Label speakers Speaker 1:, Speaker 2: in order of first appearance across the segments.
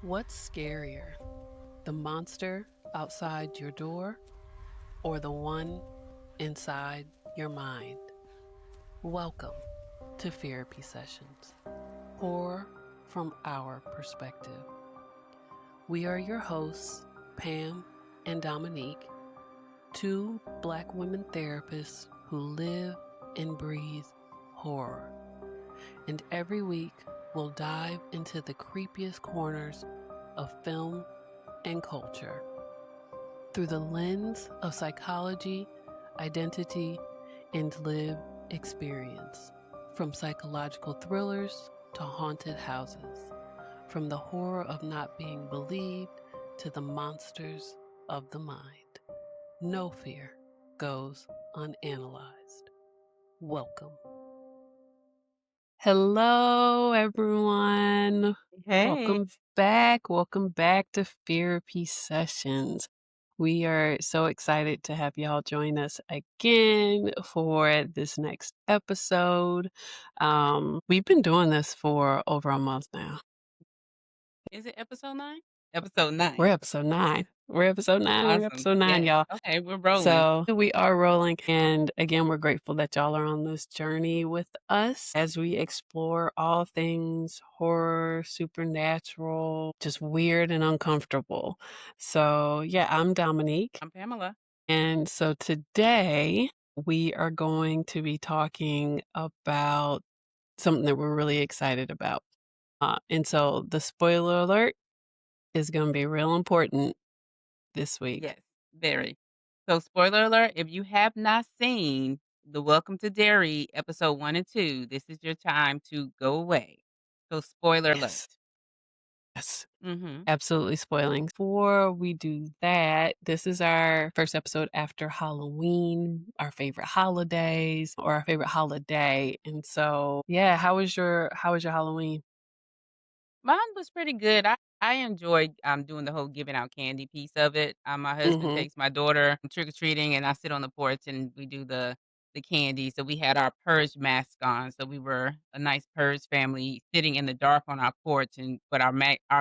Speaker 1: What's scarier, the monster outside your door or the one inside your mind? Welcome to Fearapy Sessions, horror from our perspective. We are your hosts, Pam and Domonique, two Black women therapists who live and breathe horror. And every week, we'll dive into the creepiest corners of film and culture through the lens of psychology, identity, and lived experience. From psychological thrillers to haunted houses, from the horror of not being believed to the monsters of the mind. No fear goes unanalyzed. Welcome. Hello, everyone.
Speaker 2: Hey.
Speaker 1: Welcome back. Welcome back to Fearapy Sessions. We are so excited to have y'all join us again for this next episode. We've been doing this for over a month now.
Speaker 2: Is it episode 9? Episode
Speaker 1: We're
Speaker 2: 9.
Speaker 1: episode 9. We're episode 9. We're
Speaker 2: Awesome.
Speaker 1: episode 9,
Speaker 2: Yes.
Speaker 1: y'all.
Speaker 2: Okay, we're rolling.
Speaker 1: So we are rolling. And again, we're grateful that y'all are on this journey with us as we explore all things horror, supernatural, just weird and uncomfortable. So, yeah, I'm Dominique.
Speaker 2: I'm Pamela.
Speaker 1: And so today we are going to be talking about something that we're really excited about. And so the spoiler alert is going to be real important this week.
Speaker 2: Yes, very. So, spoiler alert, if you have not seen the Welcome to Derry episode 1 and 2, this is your time to go away. So, spoiler alert.
Speaker 1: Yes. Yes.
Speaker 2: Mhm.
Speaker 1: Absolutely spoiling. Before we do that, this is our first episode after Halloween, our favorite holidays or our favorite holiday. And so, yeah, how was your Halloween?
Speaker 2: Mine was pretty good. I enjoyed, doing the whole giving out candy piece of it. My husband
Speaker 1: Mhm.
Speaker 2: takes my daughter trick or treating, and I sit on the porch and we do the candy. So we had our purge mask on, so we were a nice purge family sitting in the dark on our porch, and but our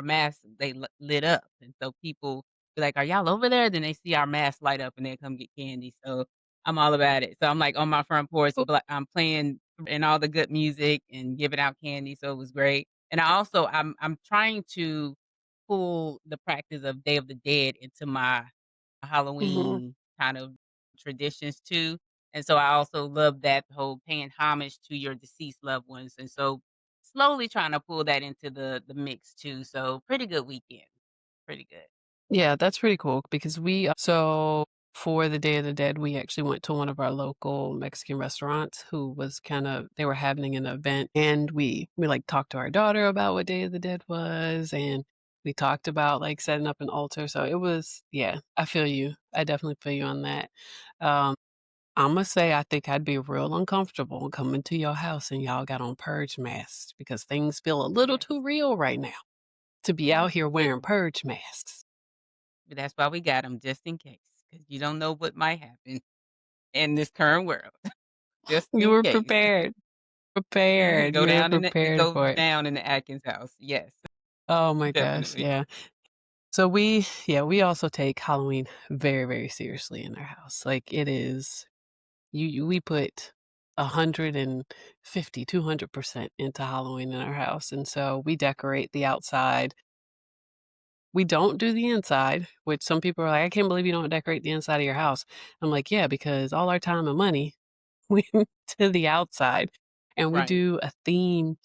Speaker 2: masks they lit up, and so people be like, "Are y'all over there?" Then they see our masks light up, and they come get candy. So I'm all about it. So I'm like on my front porch,
Speaker 1: Ooh.
Speaker 2: I'm playing and all the good music and giving out candy. So it was great. And I'm trying to pull the practice of Day of the Dead into my
Speaker 1: Mhm.
Speaker 2: Halloween kind of traditions too. And so I also love that whole paying homage to your deceased loved ones. And so slowly trying to pull that into the mix too. So pretty good weekend. Pretty good.
Speaker 1: Yeah, that's pretty cool because so for the Day of the Dead, we actually went to one of our local Mexican restaurants who was they were having an event and we like talked to our daughter about what Day of the Dead was and we talked about like setting up an altar. So it was, yeah, I feel you. I definitely feel you on that. Um, I'm gonna say I think I'd be real uncomfortable coming to your house and y'all got on purge masks because things feel a little
Speaker 2: Yes.
Speaker 1: too real right now to be out here
Speaker 2: Yeah.
Speaker 1: wearing purge masks.
Speaker 2: But that's why we got them just in case. Because you don't know what might happen in this current world. Just
Speaker 1: You
Speaker 2: in
Speaker 1: were
Speaker 2: case.
Speaker 1: prepared. Prepared.
Speaker 2: Go
Speaker 1: You were
Speaker 2: down in it
Speaker 1: prepared
Speaker 2: goes
Speaker 1: for it.
Speaker 2: down in the Atkins house. Yes,
Speaker 1: Oh my gosh,
Speaker 2: definitely.
Speaker 1: yeah. So we also take Halloween very, very seriously in our house. Like it is we put 150, 200% into Halloween in our house. And so we decorate the outside. We don't do the inside, which some people are like, I can't believe you don't decorate the inside of your house. I'm like, yeah, because all our time and money went to the outside. And we
Speaker 2: Right.
Speaker 1: do a theme.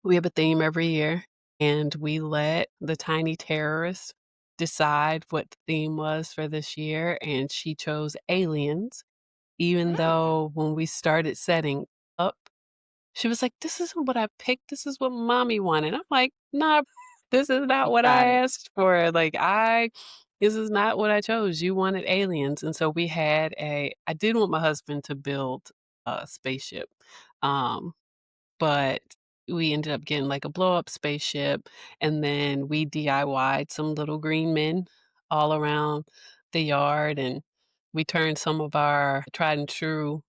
Speaker 1: We have a theme every year, and we let the tiny terrorist decide what the theme was for this year, and she chose aliens, even
Speaker 2: Mm,
Speaker 1: though when we started setting up, she was like, "This isn't what I picked. This is what mommy wanted." I'm like, "Nah, this is not
Speaker 2: you
Speaker 1: what I
Speaker 2: got it.
Speaker 1: asked for. This is not what I chose. You wanted aliens." And so I did want my husband to build a spaceship. Um, but we ended up getting like a blow up spaceship and then we DIY'd some little green men all around the yard and we turned some of our tried and true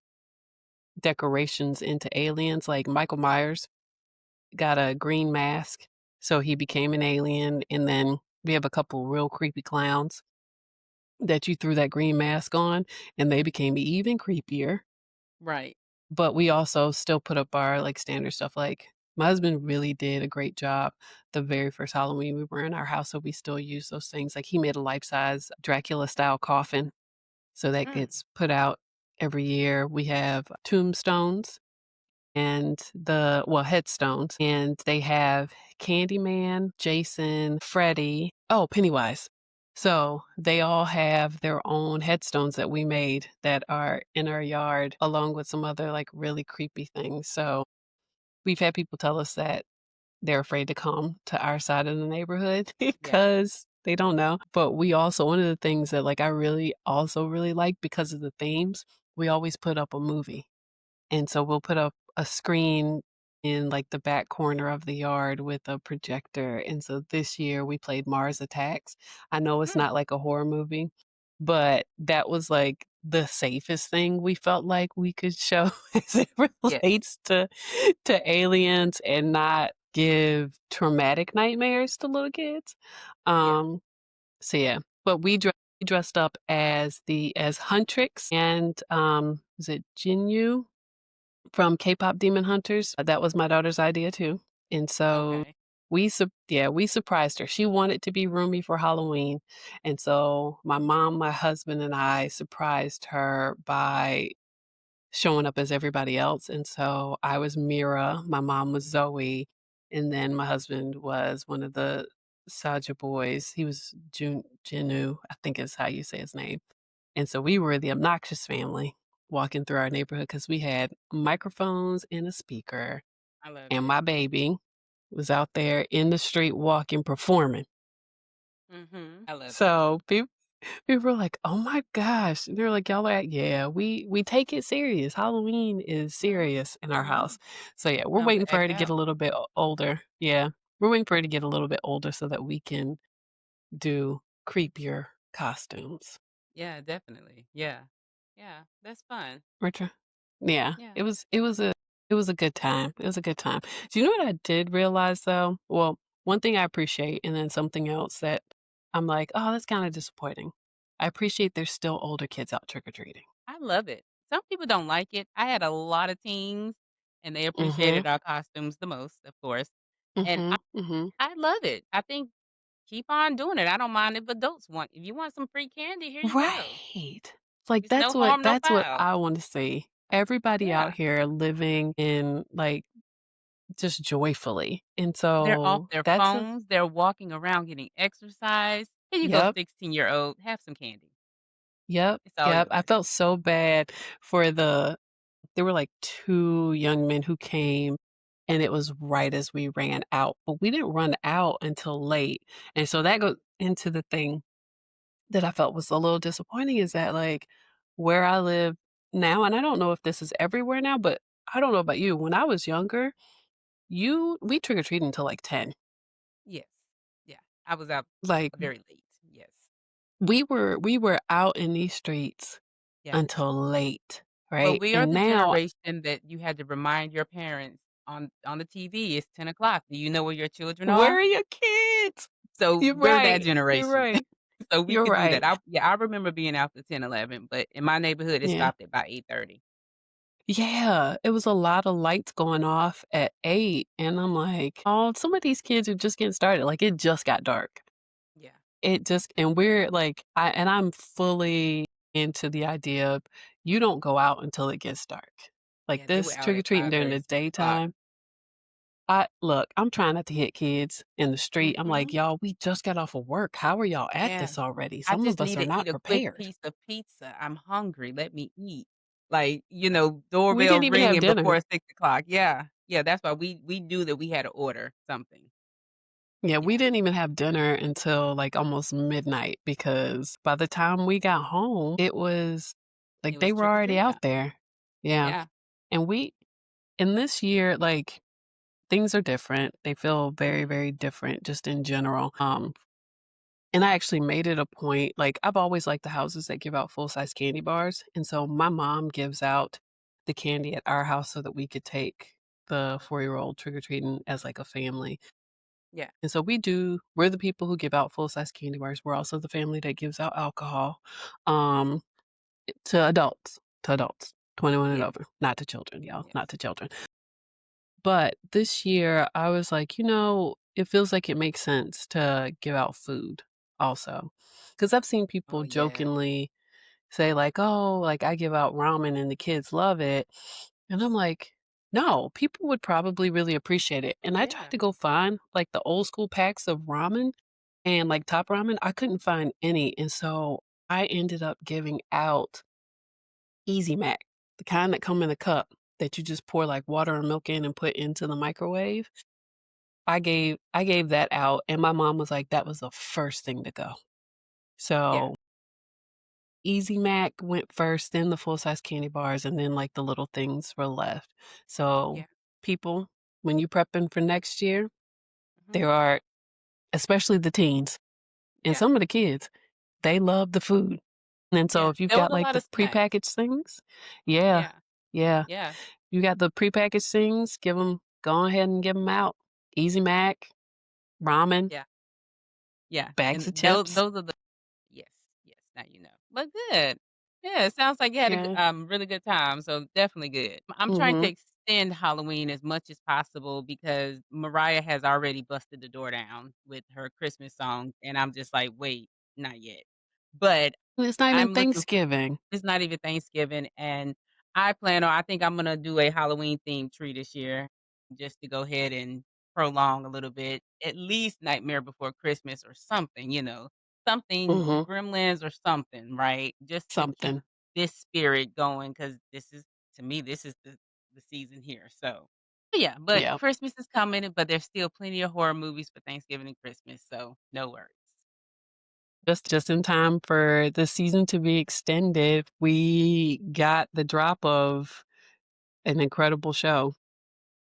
Speaker 1: decorations into aliens like Michael Myers got a green mask So he became an alien, and then we have a couple real creepy clowns that you threw that green mask on, and they became even creepier.
Speaker 2: Right.
Speaker 1: But we also still put up our, like, standard stuff, like, my husband really did a great job the very first Halloween we were in our house, so we still use those things, like, he made a life-size Dracula-style coffin, so that
Speaker 2: Mm.
Speaker 1: gets put out every year. We have tombstones and headstones, and they have Candyman, Jason, Freddy Pennywise. So, they all have their own headstones that we made that are in our yard along with some other, like, really creepy things. So, we've had people tell us that they're afraid to come to our side of the neighborhood
Speaker 2: Yeah.
Speaker 1: because they don't know. But we also one of the things that, like, I really also really like because of the themes, we always put up a movie. And so we'll put up a screen in, like, the back corner of the yard with a projector, and so this year we played Mars Attacks. I know it's
Speaker 2: Mm.
Speaker 1: not like a horror movie, but that was, like, the safest thing we felt like we could show as it
Speaker 2: Yeah.
Speaker 1: relates to aliens and not give traumatic nightmares to little kids.
Speaker 2: Yeah.
Speaker 1: Um, so yeah, but we dressed up as Huntrix and, is it Jinyu? From K-pop Demon Hunters. That was my daughter's idea too, and so
Speaker 2: Okay.
Speaker 1: we surprised her. She wanted to be roomy for Halloween, and so my mom, my husband, and I surprised her by showing up as everybody else, and so I was Mira, my mom was Zoe, and then my husband was one of the Saja boys. He was Jinu, I think is how you say his name. And so we were the obnoxious family walking through our neighborhood because we had microphones and a speaker,
Speaker 2: I love
Speaker 1: and
Speaker 2: it.
Speaker 1: my baby was out there in the street walking, performing.
Speaker 2: Mhm. I love it.
Speaker 1: So people were like, "Oh my gosh." And they're like, "Y'all are yeah, we take it serious. Halloween is
Speaker 2: Mhm.
Speaker 1: serious in our house."
Speaker 2: Mhm.
Speaker 1: So yeah, we're
Speaker 2: Time
Speaker 1: waiting
Speaker 2: to
Speaker 1: for her
Speaker 2: act
Speaker 1: to get a
Speaker 2: out.
Speaker 1: little bit older. Yeah. We're waiting for her to get a little bit older so that we can do creepier costumes.
Speaker 2: Yeah, definitely. Yeah. Yeah, that's fun.
Speaker 1: Richard? Yeah,
Speaker 2: Yeah.
Speaker 1: it was a good time, it was a good time. Do you know what I did realize, though? Well, one thing I appreciate, and then something else that I'm like, "Oh, that's kinda disappointing." I appreciate there's still older kids out trick-or-treating.
Speaker 2: I love it. Some people don't like it. I had a lot of teens, and they
Speaker 1: Mhm,
Speaker 2: appreciated our costumes the most, of course, and I
Speaker 1: mhm, mhm.
Speaker 2: I love it. I think keep on doing it. I don't mind if adults want if you want some free candy, here you go.
Speaker 1: Right. Like,
Speaker 2: It's no harm, no
Speaker 1: that's what
Speaker 2: foul.
Speaker 1: I wanna see. Everybody out
Speaker 2: Yeah.
Speaker 1: here living in, like, just joyfully, and
Speaker 2: They're off
Speaker 1: so
Speaker 2: their
Speaker 1: that's a
Speaker 2: phones, they're walking around getting exercise. Here you go,
Speaker 1: Yep.
Speaker 2: 16-year-old, have some candy.
Speaker 1: Yep,
Speaker 2: It's all
Speaker 1: yep, I
Speaker 2: yours.
Speaker 1: felt so bad for there were, like, 2 young men who came, and it was right as we ran out, but we didn't run out until late, and so that goes into the thing that I felt was a little disappointing is that, like, where I live now and I don't know if this is everywhere now, but I don't know about you, when I was younger, you we trick or treated until, like, 10.
Speaker 2: Yes. Yeah. I was out
Speaker 1: Like,
Speaker 2: very late. Yes.
Speaker 1: we were out in these streets
Speaker 2: Yeah.
Speaker 1: until late,
Speaker 2: But
Speaker 1: right?
Speaker 2: we are
Speaker 1: And
Speaker 2: the
Speaker 1: now
Speaker 2: generation that you had to remind your parents on the TV, "It's 10 o'clock. Do you know where your children
Speaker 1: where
Speaker 2: are?"
Speaker 1: are your kids?
Speaker 2: So,
Speaker 1: You're
Speaker 2: we're that
Speaker 1: right. You're
Speaker 2: generation.
Speaker 1: right.
Speaker 2: So, we
Speaker 1: You're
Speaker 2: could do that.
Speaker 1: right.
Speaker 2: I remember being out to 10, 11, but in my neighborhood, it
Speaker 1: Yeah.
Speaker 2: stopped at about 8:30.
Speaker 1: Yeah, it was a lot of lights going off at 8, and I'm like, "Oh, some of these kids are just getting started." Like, it just got dark.
Speaker 2: Yeah.
Speaker 1: It just and we're like I'm fully into the idea of you don't go out until it gets dark. Like,
Speaker 2: Yeah, they were
Speaker 1: this
Speaker 2: out
Speaker 1: trick or
Speaker 2: at
Speaker 1: treating during
Speaker 2: 5:30,
Speaker 1: the
Speaker 2: 6 o'clock.
Speaker 1: daytime, I'm trying not to hit kids in the street. I'm like,
Speaker 2: Mhm.
Speaker 1: "Y'all, we just got off of work. How are y'all at
Speaker 2: Yeah.
Speaker 1: this already?
Speaker 2: I
Speaker 1: Some
Speaker 2: just
Speaker 1: of us
Speaker 2: need
Speaker 1: are
Speaker 2: to eat
Speaker 1: not
Speaker 2: a quick
Speaker 1: prepared."
Speaker 2: piece of pizza. I'm hungry. Let me eat. Like,
Speaker 1: We
Speaker 2: doorbell
Speaker 1: didn't even have
Speaker 2: ringing
Speaker 1: dinner.
Speaker 2: before 6 o'clock. Yeah. Yeah, that's why we knew that we had to order something.
Speaker 1: Yeah, we
Speaker 2: Yeah.
Speaker 1: didn't even have dinner until, like, almost midnight because by the time we got home, it was
Speaker 2: It
Speaker 1: like, they
Speaker 2: was
Speaker 1: were
Speaker 2: trick or
Speaker 1: already
Speaker 2: treat
Speaker 1: out
Speaker 2: time.
Speaker 1: there. Yeah,
Speaker 2: Yeah.
Speaker 1: and this year, like, things are different. They feel very,
Speaker 2: Mhm.
Speaker 1: very different just in general. And I actually made it a point like, I've always liked the houses that give out full-size candy bars, and so my mom gives out the candy at our house so that we could take the 4-year-old trick-or-treating as, like, a family.
Speaker 2: Yeah.
Speaker 1: And so we're the people who give out full-size candy bars. We're also the family that gives out alcohol, um, to adults, 21 and
Speaker 2: Yeah.
Speaker 1: over, not to children, y'all,
Speaker 2: Yes.
Speaker 1: not to children. But this year, I was like, it feels like it makes sense to give out food also, because 'Cause I've seen
Speaker 2: Oh,
Speaker 1: people
Speaker 2: yeah.
Speaker 1: jokingly say like, "Oh, like, I give out ramen and the kids love it." And I'm like, "No, people would probably really appreciate it." And I tried
Speaker 2: Yeah.
Speaker 1: to go find, like, the old school packs of ramen and, like, Top Ramen, I couldn't find any, and so I ended up giving out Easy Mac, the kind that come in a cup that you just pour, like, water or milk in and put into the microwave. I gave that out, and my mom was like, "That was the first thing to go."
Speaker 2: Yeah.
Speaker 1: So, Easy Mac went first, then the full-size candy bars, and then, like, the little things were left. So,
Speaker 2: Yeah.
Speaker 1: people, when you prepping for next year,
Speaker 2: Mhm.
Speaker 1: there are especially the teens and
Speaker 2: Yeah.
Speaker 1: some of the kids, they love the food. And so
Speaker 2: Yeah.
Speaker 1: if you've
Speaker 2: There was
Speaker 1: got,
Speaker 2: a
Speaker 1: like,
Speaker 2: lot
Speaker 1: the
Speaker 2: of snacks.
Speaker 1: prepackaged things. Yeah,
Speaker 2: Yeah.
Speaker 1: yeah.
Speaker 2: Yeah.
Speaker 1: You got the prepackaged things, go ahead and give them out. Easy Mac, ramen,
Speaker 2: Yeah. Yeah.
Speaker 1: bags
Speaker 2: And
Speaker 1: of chips.
Speaker 2: those are the yes. Yes. Now you know. But good. Yeah, it sounds like you had a
Speaker 1: Yeah.
Speaker 2: really good time, so definitely good. I'm trying to
Speaker 1: Mhm.
Speaker 2: extend Halloween as much as possible because Mariah has already busted the door down with her Christmas songs, and I'm just like, "Wait, not yet." But
Speaker 1: It's not even
Speaker 2: I'm looking
Speaker 1: Thanksgiving.
Speaker 2: it's not even Thanksgiving, and I think I'm gonna do a Halloween themed tree this year just to go ahead and prolong a little bit, at least Nightmare Before Christmas or something, something,
Speaker 1: Mhm.
Speaker 2: Gremlins or something, right? Just to keep
Speaker 1: Something.
Speaker 2: this spirit going, because this is to me, this is the season here, so yeah, but
Speaker 1: Yeah.
Speaker 2: Christmas is coming, but there's still plenty of horror movies for Thanksgiving and Christmas, so no worries.
Speaker 1: Just in time for the season to be extended, we got the drop of an incredible show.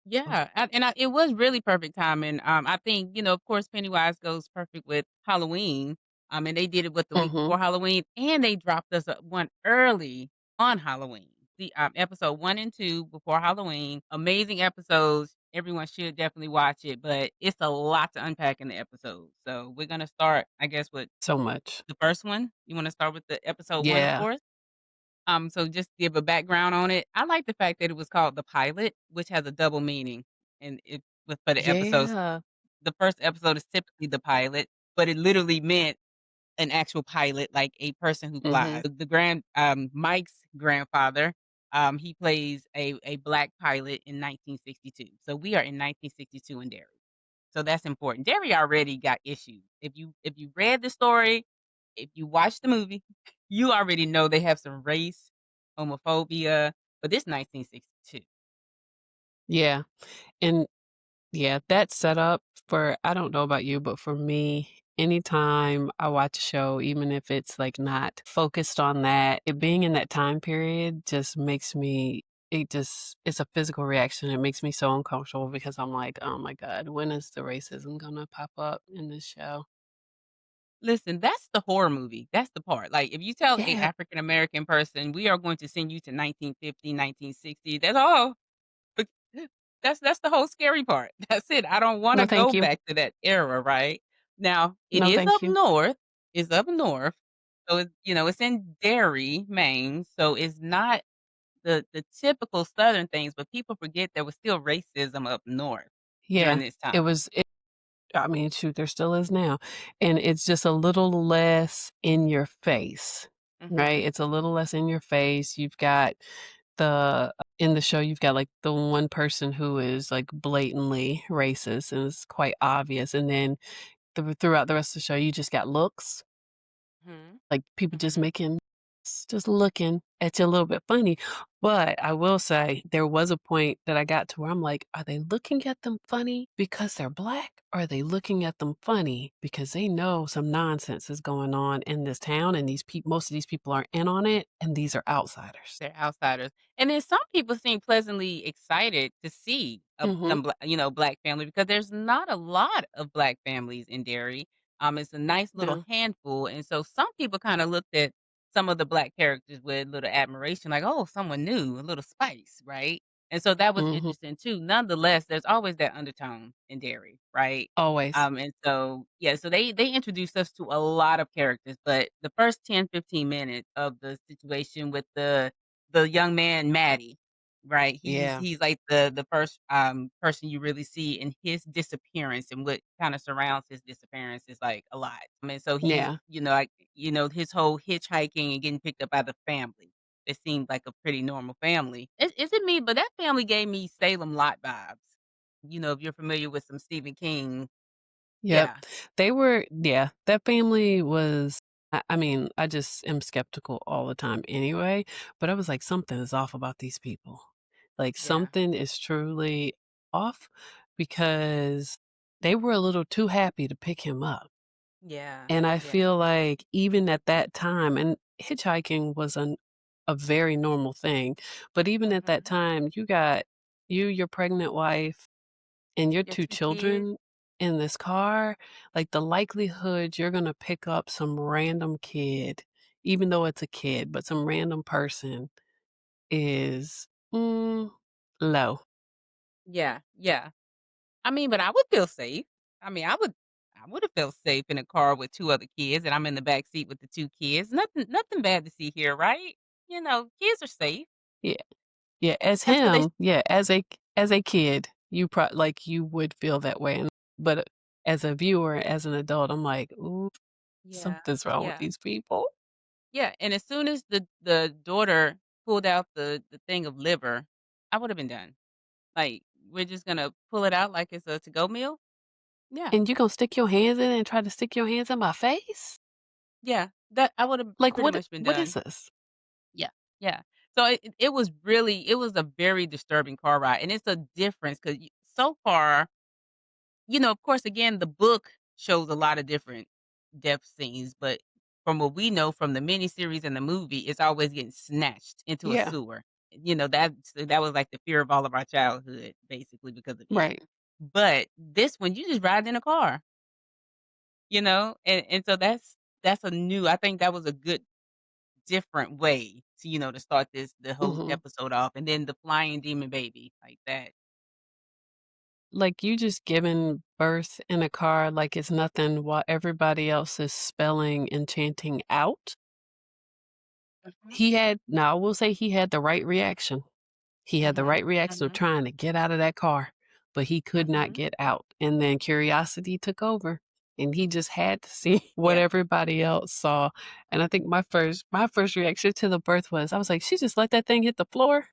Speaker 2: Yeah, it was really perfect timing. I think, of course, Pennywise goes perfect with Halloween. And they did it with the week
Speaker 1: Mhm.
Speaker 2: before Halloween, and they dropped us one early on Halloween. The episode 1 and 2 before Halloween, amazing episodes. Everyone should definitely watch it, but it's a lot to unpack in the episode. So we're gonna start, I guess, with
Speaker 1: So much.
Speaker 2: the first one. You want to start with the episode one, of
Speaker 1: Yeah.
Speaker 2: course. So just to give a background on it, I like the fact that it was called The Pilot, which has a double meaning, and it was for the episodes.
Speaker 1: Yeah.
Speaker 2: The first episode is typically the pilot, but it literally meant an actual pilot, like a person who
Speaker 1: Mhm.
Speaker 2: flies. Mike's grandfather, he plays a black pilot in 1962. So we are in 1962 in Derry. So that's important. Derry already got issues. If you read the story, if you watch the movie, you already know they have some race, homophobia, but this 1962.
Speaker 1: Yeah. And yeah, that setup for I don't know about you, but for me, anytime I watch a show, even if it's, like, not focused on that, it being in that time period just makes me it's a physical reaction. It makes me so uncomfortable because I'm like, "Oh my god, when is the racism gonna pop up in this show?"
Speaker 2: Listen, that's the horror movie. That's the part. Like, if you tell a
Speaker 1: Yeah.
Speaker 2: African American person, "We are going to send you to 1950, 1960," that's all. But that's the whole scary part. That's it. I don't wanna
Speaker 1: No,
Speaker 2: go
Speaker 1: thank you.
Speaker 2: back to that era, right? Now, it
Speaker 1: No,
Speaker 2: is
Speaker 1: thank
Speaker 2: up
Speaker 1: you.
Speaker 2: north. It's up north. So, it's in Derry, Maine, so it's not the typical Southern things, but people forget there was still racism up north during
Speaker 1: Yeah.
Speaker 2: this
Speaker 1: It
Speaker 2: time.
Speaker 1: was I mean, shoot, there still is now, and it's just a little less in your face, right?
Speaker 2: Mhm.
Speaker 1: It's a little less in your face. You've got in the show, you've got, like, the one person who is, like, blatantly racist, and it's quite obvious, and then throughout the rest of the show, you just got looks,
Speaker 2: Mhm.
Speaker 1: like, people just
Speaker 2: Mhm.
Speaker 1: making just looking at you a little bit funny, but I will say there was a point that I got to where I'm like, "Are they looking at them funny because they're black? Or are they looking at them funny because they know some nonsense is going on in this town and most of these people are in on it, and these are outsiders?"
Speaker 2: They're outsiders. And then some people seem pleasantly excited to see
Speaker 1: Mhm.
Speaker 2: some black family because there's not a lot of black families in Derry. It's a nice little
Speaker 1: Yeah.
Speaker 2: handful, and so some people kind of looked at some of the black characters with little admiration, like, "Oh, someone new, a little spice," right? And so that was
Speaker 1: Mhm.
Speaker 2: interesting too. Nonetheless, there's always that undertone in Derry, right?
Speaker 1: Always.
Speaker 2: And so, yeah, so they introduced us to a lot of characters, but the first 10, 15 minutes of the situation with the young man, Maddie, right?
Speaker 1: Yeah.
Speaker 2: He's like the first person you really see, in his disappearance, and what kind of surrounds his disappearance is like a lot. I mean, so he's,
Speaker 1: Yeah.
Speaker 2: like, his whole hitchhiking and getting picked up by the family. It seemed like a pretty normal family. Is it me? But that family gave me Salem Lot vibes. If you're familiar with some Stephen King.
Speaker 1: Yep.
Speaker 2: Yeah.
Speaker 1: Yeah, that family was I mean, I just am skeptical all the time anyway, but I was like, "Something is off about these people." Like,
Speaker 2: Yeah.
Speaker 1: something is truly off because they were a little too happy to pick him up.
Speaker 2: Yeah.
Speaker 1: And I
Speaker 2: Yeah.
Speaker 1: feel like even at that time and hitchhiking was a very normal thing, but even at that
Speaker 2: Mhm.
Speaker 1: time, you got your pregnant wife, and your
Speaker 2: Your
Speaker 1: 2
Speaker 2: 2 kids.
Speaker 1: children in this car, like, the likelihood you're gonna pick up some random kid, even though it's a kid, but some random person is, low.
Speaker 2: Yeah. Yeah. I mean, but I would feel safe. I mean, I would have felt safe in a car with 2 other kids, and I'm in the back seat with the 2 kids. Nothing bad to see here, right? Kids are safe.
Speaker 1: Yeah, yeah, as
Speaker 2: That's what they.
Speaker 1: him, yeah, as a kid, like, you would feel that way, and but as a viewer, as an adult, I'm like, "Ooh,
Speaker 2: Yeah.
Speaker 1: something's wrong with
Speaker 2: Yeah.
Speaker 1: these people."
Speaker 2: Yeah, and as soon as the daughter pulled out the thing of liver, I would have been done. Like, we're just gonna pull it out like it's a to-go meal? Yeah.
Speaker 1: And you gonna stick your hands in it and try to stick your hands in my face?
Speaker 2: Yeah. That I would have
Speaker 1: Like,
Speaker 2: pretty much been
Speaker 1: what is
Speaker 2: done.
Speaker 1: this?
Speaker 2: Yeah. Yeah. So it was a very disturbing car ride, and it's a difference because so far, of course, again, the book shows a lot of different death scenes, but from what we know from the miniseries and the movie, it's always getting snatched into a
Speaker 1: Yeah,
Speaker 2: sewer. That was like the fear of all of our childhood, basically because of it.
Speaker 1: right.
Speaker 2: But this one, you just ride in a car, and so that's a new. I think that was a good different way to to start the whole
Speaker 1: Mhm.
Speaker 2: episode off, and then the flying demon baby like that.
Speaker 1: Like, you just giving birth in a car like it's nothing while everybody else is spelling and chanting out.
Speaker 2: Mhm.
Speaker 1: Now I will say he had the right reaction. He had the
Speaker 2: Mhm.
Speaker 1: right reaction of
Speaker 2: Mhm.
Speaker 1: trying to get out of that car, but he could not
Speaker 2: Mhm.
Speaker 1: get out, and then curiosity took over, and he just had to see what
Speaker 2: Yeah.
Speaker 1: everybody else saw, and I think my first reaction to the birth was, I was like, "She just let that thing hit the floor?"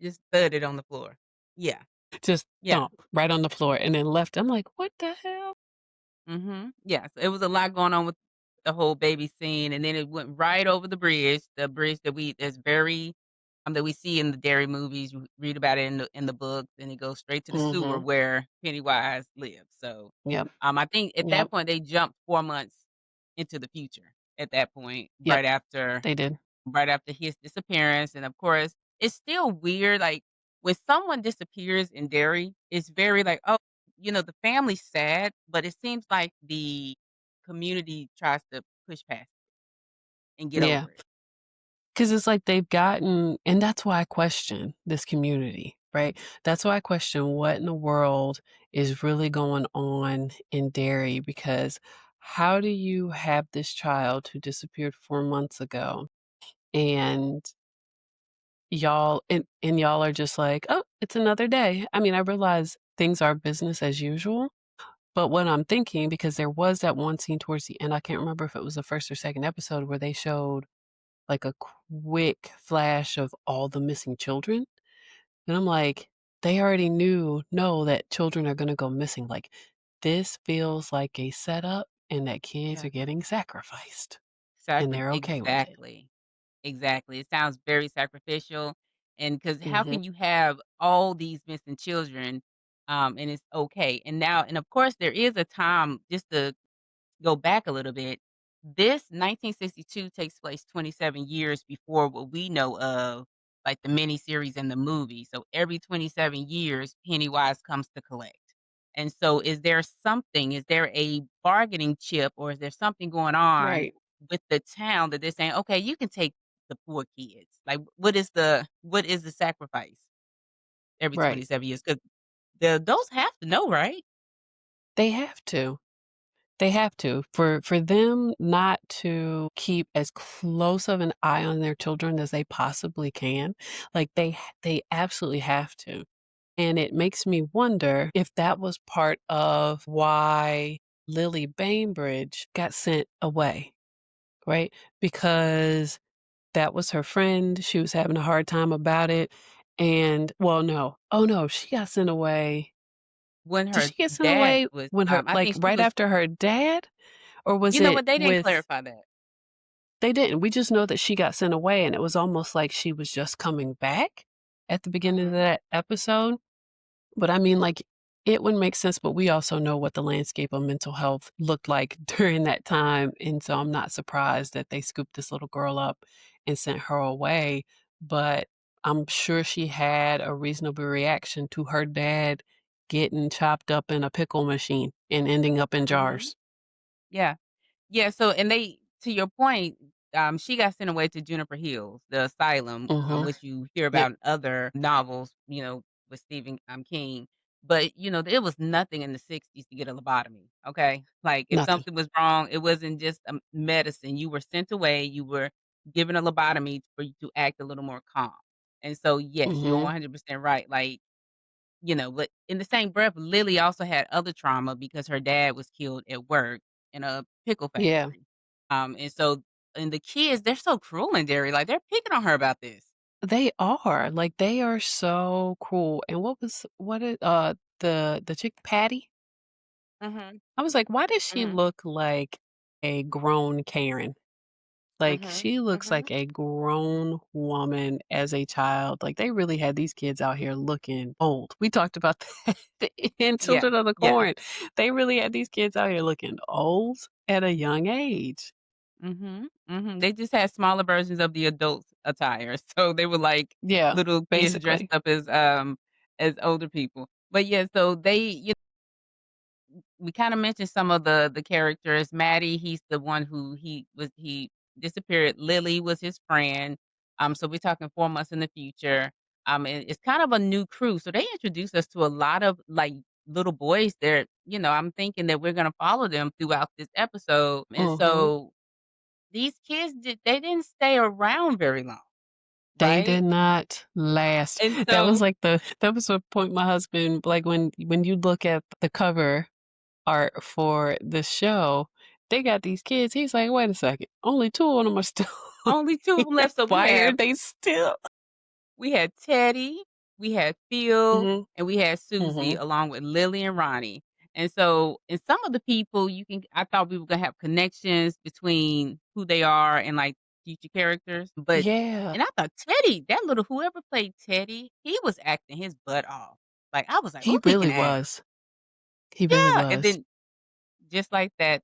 Speaker 2: Just thudded on the floor. Yeah.
Speaker 1: Just
Speaker 2: Yeah.
Speaker 1: thump right on the floor and then left. I'm like, "What the hell?"
Speaker 2: Mhm. Yeah, so it was a lot going on with the whole baby scene, and then it went right over the bridge that we see in the Derry movies. You read about it in the books, and it goes straight to the sewer
Speaker 1: Mhm.
Speaker 2: where Pennywise lives. So,
Speaker 1: Yep.
Speaker 2: I think at that
Speaker 1: Yep.
Speaker 2: point they jumped 4 months into the future. At that point,
Speaker 1: Yep. They did.
Speaker 2: right after his disappearance, and of course, it's still weird, like, when someone disappears in Derry, it's very like, "Oh," the family's sad, but it seems like the community tries to push past and get
Speaker 1: Yeah.
Speaker 2: over it.
Speaker 1: 'Cause it's like they've gotten and that's why I question this community, right? That's why I question what in the world is really going on in Derry because how do you have this child who disappeared 4 months ago and y'all are just like, "Oh, it's another day." I mean, I realize things are business as usual, but what I'm thinking because there was that one scene towards the end, I can't remember if it was the 1st or 2nd episode where they showed like a quick flash of all the missing children, and I'm like, they already know that children are gonna go missing, like, this feels like a setup and that kids
Speaker 2: Yeah.
Speaker 1: are getting sacrificed, and
Speaker 2: Exactly.
Speaker 1: they're okay with it.
Speaker 2: Exactly. Exactly. It sounds very sacrificial, and because how
Speaker 1: Mhm.
Speaker 2: can you have all these missing children, and it's okay? And of course, there is a time, just to go back a little bit. This 1962 takes place 27 years before what we know of, like the miniseries and the movie. So every 27 years, Pennywise comes to collect. And so, is there a bargaining chip, or is there something going on
Speaker 1: Right.
Speaker 2: with the town that they're saying, okay, you can take the poor kids? Like, what is the sacrifice? every
Speaker 1: Right.
Speaker 2: 27 years? Because the adults have to know, right?
Speaker 1: They have to. They have to. For them not to keep as close of an eye on their children as they possibly can, like, they absolutely have to. And it makes me wonder if that was part of why Lily Bainbridge got sent away, right? Because that was her friend, she was having a hard time about it, and well, no. Oh, no, she got sent away.
Speaker 2: When
Speaker 1: Did
Speaker 2: her
Speaker 1: she get sent
Speaker 2: dad
Speaker 1: away
Speaker 2: was,
Speaker 1: when her
Speaker 2: I
Speaker 1: like,
Speaker 2: think she
Speaker 1: right
Speaker 2: was,
Speaker 1: after her dad? Or was
Speaker 2: you know
Speaker 1: it
Speaker 2: what, they didn't
Speaker 1: with
Speaker 2: clarify that.
Speaker 1: they didn't, we just know that she got sent away, and it was almost like she was just coming back at the beginning of
Speaker 2: Mhm.
Speaker 1: that episode. But I mean, like, it would make sense, but we also know what the landscape of mental health looked like during that time, and so I'm not surprised that they scooped this little girl up and sent her away, but I'm sure she had a reasonable reaction to her dad getting chopped up in a pickle machine and ending up in
Speaker 2: Mhm.
Speaker 1: jars.
Speaker 2: Yeah. Yeah, so and they to your point, she got sent away to Juniper Hills, the asylum,
Speaker 1: Mhm.
Speaker 2: which you hear
Speaker 1: Yep.
Speaker 2: about in other novels, with Stephen, King. But, it was nothing in the '60s to get a lobotomy, okay? Like, if
Speaker 1: Nothing.
Speaker 2: something was wrong, it wasn't just, medicine. You were sent away, you were given a lobotomy for you to act a little more calm. And so, yes, you're
Speaker 1: Mhm.
Speaker 2: 100% right, like, but in the same breath, Lily also had other trauma because her dad was killed at work in a pickle
Speaker 1: Yeah.
Speaker 2: factory. And the kids, they're so cruel in Derry, like, they're picking on her about this.
Speaker 1: They are, like, they are so cool, and the chick Patty?
Speaker 2: Mhm,
Speaker 1: I was like, "Why does she
Speaker 2: mhm,
Speaker 1: look like a grown Karen?" Like,
Speaker 2: mhm,
Speaker 1: she looks
Speaker 2: mhm.
Speaker 1: like a grown woman as a child, like, they really had these kids out here looking old. We talked about that in
Speaker 2: Yeah,
Speaker 1: Children of the
Speaker 2: yeah.
Speaker 1: Corn. They really had these kids out here looking old at a young age.
Speaker 2: Mhm, mhm. They just had smaller versions of the adult attire, so they were like
Speaker 1: Yeah,
Speaker 2: little kids dressed
Speaker 1: basically.
Speaker 2: up as older people. But yeah, so we kinda mentioned some of the characters. Maddie, he's the one who he disappeared. Lily was his friend. So we're talking 4 months in the future. And it's kind of a new crew, so they introduced us to a lot of, like, little boys there. I'm thinking that we're gonna follow them throughout this episode, and
Speaker 1: Mhm.
Speaker 2: so these kids they didn't stay around very long,
Speaker 1: They did
Speaker 2: right?
Speaker 1: not last.
Speaker 2: And
Speaker 1: That was
Speaker 2: so
Speaker 1: like that was a point my husband like, when you look at the cover art for the show, they got these kids, he's like, "Wait a second, only 2 of them are still
Speaker 2: only 2 of them
Speaker 1: here.
Speaker 2: left, so we
Speaker 1: Why are
Speaker 2: have
Speaker 1: they still"
Speaker 2: We had Teddy, we had Phil,
Speaker 1: Mhm,
Speaker 2: and we had Susie
Speaker 1: mhm.
Speaker 2: along with Lily and Ronnie. And so, and some of the people I thought we were gonna have connections between who they are and like future characters.
Speaker 1: Yeah,
Speaker 2: And I thought Teddy, that little whoever played Teddy, he was acting his butt off. Like I was like,
Speaker 1: he
Speaker 2: "Who's he can
Speaker 1: really
Speaker 2: act?"
Speaker 1: was. He really
Speaker 2: Yeah. And
Speaker 1: was.
Speaker 2: then just like that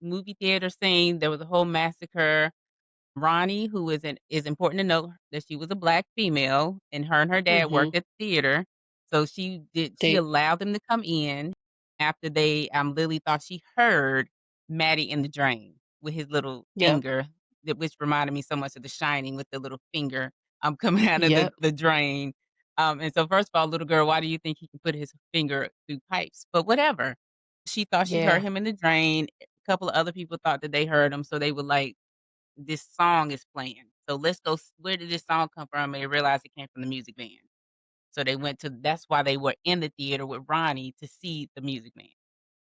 Speaker 2: movie theater scene, there was a whole massacre. Ronnie, who is important to note that she was a Black female, and her dad
Speaker 1: Mhm.
Speaker 2: worked at the theater, so she
Speaker 1: They
Speaker 2: allowed them to come in after Lily thought she heard Maddie in the drain with his little
Speaker 1: Yep,
Speaker 2: finger, which reminded me so much of The Shining with the little finger, coming out of the
Speaker 1: yep,
Speaker 2: the drain. And so first of all, little girl, why do you think he can put his finger through pipes? But whatever. She thought she heard
Speaker 1: yeah,
Speaker 2: him in the drain. A couple of other people thought that they heard him, so they would like this song is playing. So let's go where did this song come from? And they realized it came from the music van. So they went to that's why they were in the theater with Ronnie to see the Music Man.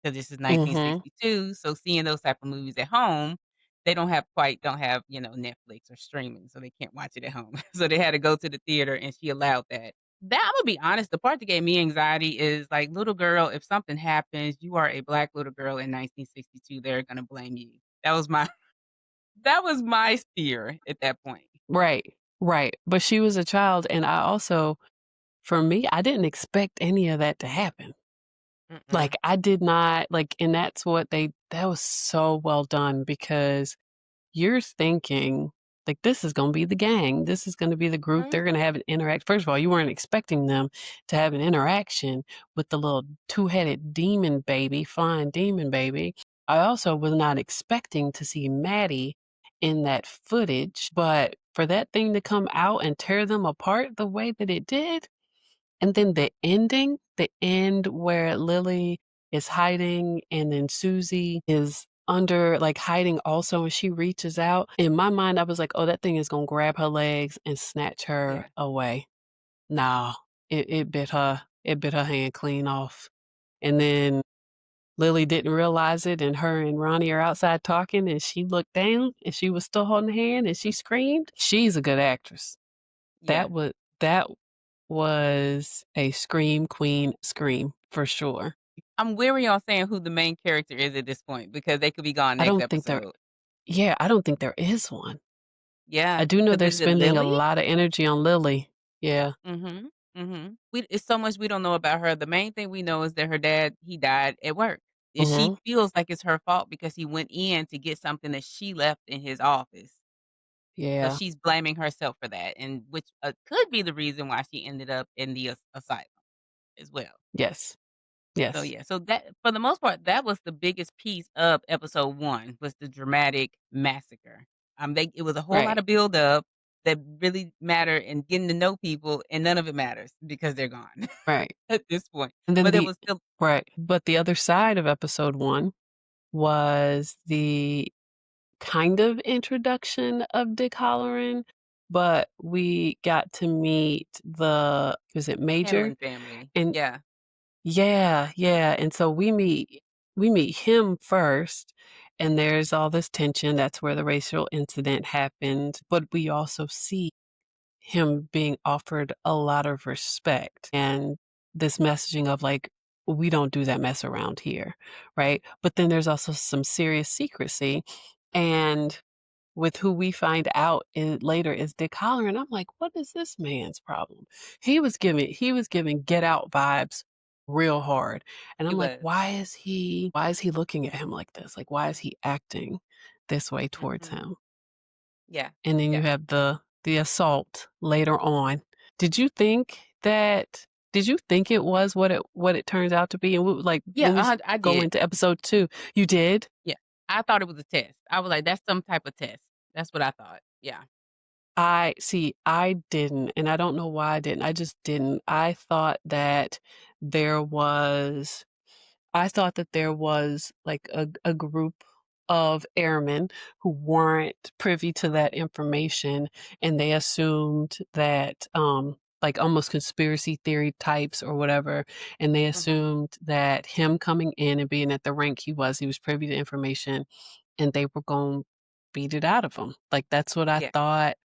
Speaker 2: Because this is
Speaker 1: mhm.
Speaker 2: 1962, so seeing those type of movies at home, they don't have, Netflix or streaming, so they can't watch it at home. So they had to go to the theater and she allowed that. That Imma be honest, the part that gave me anxiety is like, little girl, if something happens, you are a Black little girl in 1962, they're gonna blame you. That was my fear at that point.
Speaker 1: Right, right, but she was a child, and I also for me, I didn't expect any of that to happen. Like,
Speaker 2: Mm-mm.
Speaker 1: I did not like, and that's what they that was so well done because you're thinking, like, this is gonna be the gang. This is gonna be the group.
Speaker 2: Mhm.
Speaker 1: They're gonna have an interact first of all, you weren't expecting them to have an interaction with the little two-headed demon baby, flying demon baby. I also was not expecting to see Maddie in that footage, but for that thing to come out and tear them apart the way that it did, And then the end where Lily is hiding and then Susie is under, like, hiding also, and she reaches out. In my mind, I was like, "Oh, that thing is gonna grab her legs and snatch her
Speaker 2: Yeah.
Speaker 1: away." No, it bit her hand clean off. And then Lily didn't realize it, and her and Ronnie are outside talking, and she looked down, and she was still holding the hand, and she screamed. She's a good actress.
Speaker 2: Yeah.
Speaker 1: That was a scream queen scream for sure.
Speaker 2: I'm weary on saying who the main character is at this point because they could be gone
Speaker 1: I
Speaker 2: next
Speaker 1: don't think there
Speaker 2: episode.
Speaker 1: Yeah, I don't think there is one. I
Speaker 2: Yeah,
Speaker 1: do know
Speaker 2: because
Speaker 1: they're
Speaker 2: is it
Speaker 1: spending a
Speaker 2: Lily?
Speaker 1: lot of energy on Lily. Yeah.
Speaker 2: Mhm, mhm. We It's so much we don't know about her. The main thing we know is that her dad, he died at work, and she
Speaker 1: Mhm.
Speaker 2: feels like it's her fault because he went in to get something that she left in his office. So
Speaker 1: Yeah.
Speaker 2: she's blaming herself for that, and which, could be the reason why she ended up in the asylum as well.
Speaker 1: Yes.
Speaker 2: So,
Speaker 1: Yes.
Speaker 2: yeah, so that for the most part, that was the biggest piece of episode 1 was the dramatic massacre. It was a whole lot
Speaker 1: Right.
Speaker 2: of build up that really matter and getting to know people, and none of it matters because they're gone
Speaker 1: Right.
Speaker 2: at this point.
Speaker 1: And then
Speaker 2: But it
Speaker 1: the
Speaker 2: was still
Speaker 1: Right. But the other side of episode 1 was the kind of introduction of Dick Halloran, but we got to meet the was it Major?
Speaker 2: Hanlon family.
Speaker 1: And
Speaker 2: Yeah.
Speaker 1: yeah, yeah, and so we meet him first, and there's all this tension, that's where the racial incident happened, but we also see him being offered a lot of respect and this messaging of, like, "We don't do that mess around here," right? But then there's also some serious secrecy, and with who we find out later is Dick Holler, and I'm like, "What is this man's problem?" He was giving Get Out vibes real hard, and
Speaker 2: He
Speaker 1: I'm like,
Speaker 2: was.
Speaker 1: "Why is he looking at him like this? Like, why is he acting this way towards
Speaker 2: Mhm.
Speaker 1: him?"
Speaker 2: Yeah.
Speaker 1: And then you
Speaker 2: Yeah.
Speaker 1: have the assault later on. Did you think that did you think it was what it turns out to be? And like,
Speaker 2: Yeah,
Speaker 1: when we
Speaker 2: I
Speaker 1: go
Speaker 2: did.
Speaker 1: into episode 2, you did?
Speaker 2: Yeah. I thought it was a test. I was like, "That's some type of test." That's what I thought. Yeah.
Speaker 1: I didn't, and I don't know why I didn't. I just didn't. There was I thought that there was, like, a group of airmen who weren't privy to that information, and they assumed that, like, almost conspiracy theory types or whatever, and they
Speaker 2: Mhm.
Speaker 1: assumed that him coming in and being at the rank he was privy to information, and they were gon' beat it out of him. Like, that's what I
Speaker 2: Yeah.
Speaker 1: thought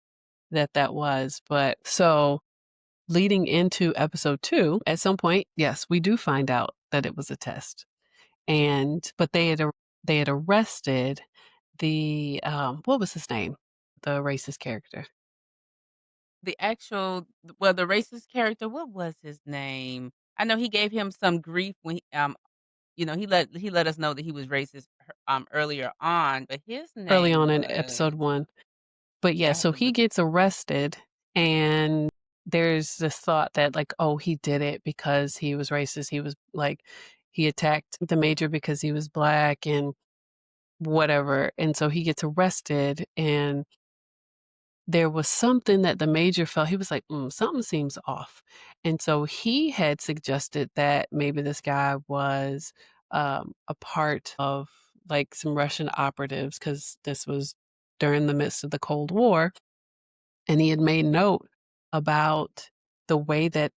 Speaker 1: that was, but so leading into episode 2, at some point, yes, we do find out that it was a test. And but they had arrested what was his name? The racist character.
Speaker 2: The racist character, what was his name? I know he gave him some grief when he let us know that he was racist, earlier on, but his
Speaker 1: Early
Speaker 2: name
Speaker 1: on in
Speaker 2: was
Speaker 1: episode 1. But yeah,
Speaker 2: yeah, I have
Speaker 1: so
Speaker 2: to
Speaker 1: he
Speaker 2: look.
Speaker 1: gets arrested, and there's this thought that, like, oh, he did it because he was racist. He was like he attacked the major because he was black and whatever. And so he gets arrested, and there was something that the major felt he was like, something seems off. And so he had suggested that maybe this guy was a part of, like, some Russian operatives because this was during the midst of the Cold War. And he had made note about the way that